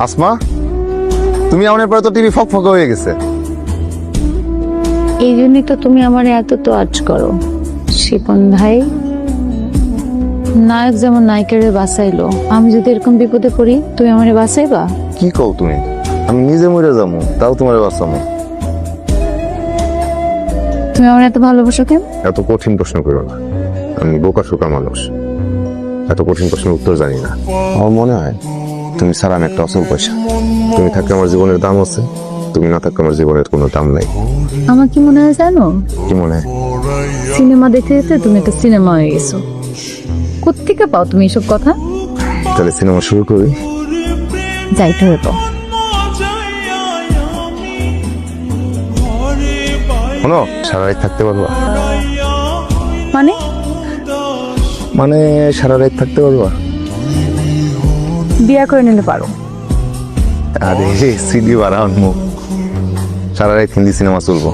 আসমা, তুমি আমার পরে তো টিভি ফকফক হয়ে গেছে। এই জন্যই তো তুমি আমার এত তো আজ করো। শিপন ভাই, নায়ক যেমন নায়িকারে বাঁচাইলো, আমি যদি এরকম বিপদে পড়ি তুমি আমারে বাঁচাইবা? কি কও তুমি? আমি নিজে মরে যাবো, তাও তোমার বাঁচাবো। তুমি আমার এত ভালোবাসো কেন? এত কঠিন প্রশ্ন করো না, আমি বোকা শোকা মানুষ, এত কঠিন প্রশ্নের উত্তর জানি না। আমার মনে হয় তুমি ছাড়া আমি একটা অসল পয়সা। তুমি থাকলে আমার জীবনের দাম আছে, তুমি না থাকলে আমার জীবনের কোনো দাম নাই। আমার কি মনে হয় জানো? কি মনে হয়? সিনেমা দেখতে দেখতে তুমি একটা সিনেমা হয়ে গেছো। কোত্থেকে পাও তুমি এসব কথা? তাহলে সিনেমা শুরু করি। যাইতে হতো। শোনো, সারা রাত থাকতে পারবা? মানে মানে সারা রাত থাকতে পারবা? বিয়া করে নিলে পারো। আরে সিডি বাড়ান মুখ। সারা রাত হিন্দি সিনেমা চলবো।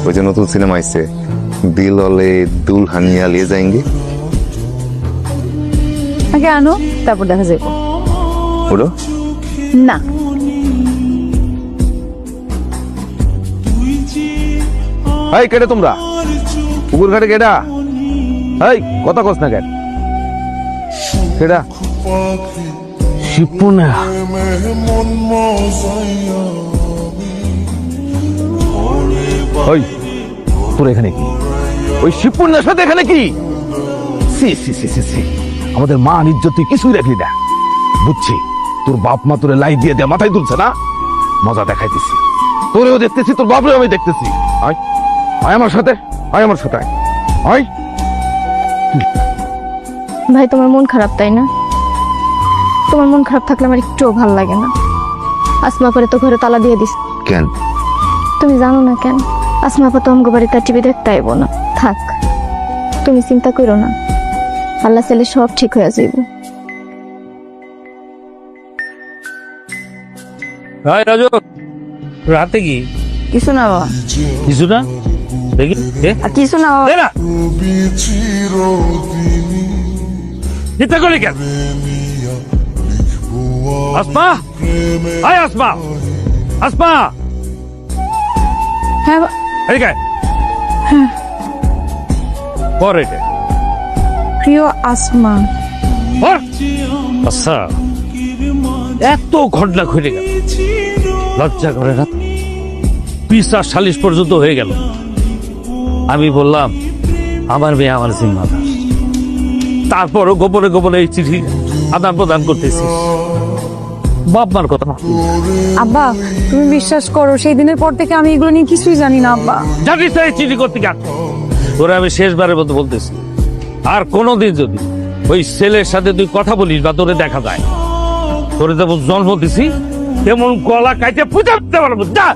ওই যে নতুন সিনেমা আইছে, দিল হলে দুলহানিয়া লিয়ে যাएंगे। আগে আনো, তারপর দেখা যাবে। বলো না, এই কেটে তোমরা পুকুর ঘাটে কেডা? এই কথা কস না কেন? কেডা? শিপুনা। ওই তোর এখানে কি? ওই শিপুনার সাথে এখানে কি? সি সি সি সি সি, আমাদের মান ইজ্জত তুই কিছুই রাখলি না। বুঝছি, তোর বাপ মা তোরে লাই দিয়ে দেয়া মাথায় তুলছে না? মজা দেখাইতেছি, তোরেও দেখতেছি, তোর বাপরেও আমি দেখতেছি। আয় আয় আমার সাথে, আয় আমার সাথে, আয়। ভাই তোমার মন খারাপ তাই না? তোমার মন খারাপ থাকলে আমার একটুও ভালো লাগে না। আসমা পরে তো ঘরে তালা দিয়ে দিস। কেন? তুমি জানো না কেন? আসমা আপা তো আমগো বাড়িতে টিভি দেখতে আইবো না। থাক, তুমি চিন্তা করো না, আল্লাহ চাইলে সব ঠিক হয়ে যাইব। হাই রাজু, রাতে কি কিছু না বাবা। কিছু না? দেখি আর কিছু না বাবা। দে না, চিন্তা করলি কেন? আসমা, আয় আসমা, আসমা, হ্যাঁ এদিকে আয়। বর এটা, প্রিয় আসমা। বর। আচ্ছা, এত ঘটনা ঘটে গেল, লজ্জা করে না? বিচার সালিশ পর্যন্ত হয়ে গেল। আমি বললাম আমার মেয়ে আমার জিম্মাদার, তারপরও গোপনে গোপনে এই চিঠি আদান প্রদান করতেছি। বাপ মার কথা না। আব্বা, তুমি বিশ্বাস করো, সেই দিনের পর থেকে আমি এগুলো নিয়ে কিছুই জানি না আব্বা। জানিস না এই চিঠি করতে গেল? তোরে আমি শেষবারের মতো বলতেছি, আর কোনোদিন যদি ওই ছেলের সাথে তুই কথা বলিস বা তোরে দেখা যায়, তোরে যেমন জন্ম দিছি তেমন গলা কাইটে পূজা দিতে পারবো। যা।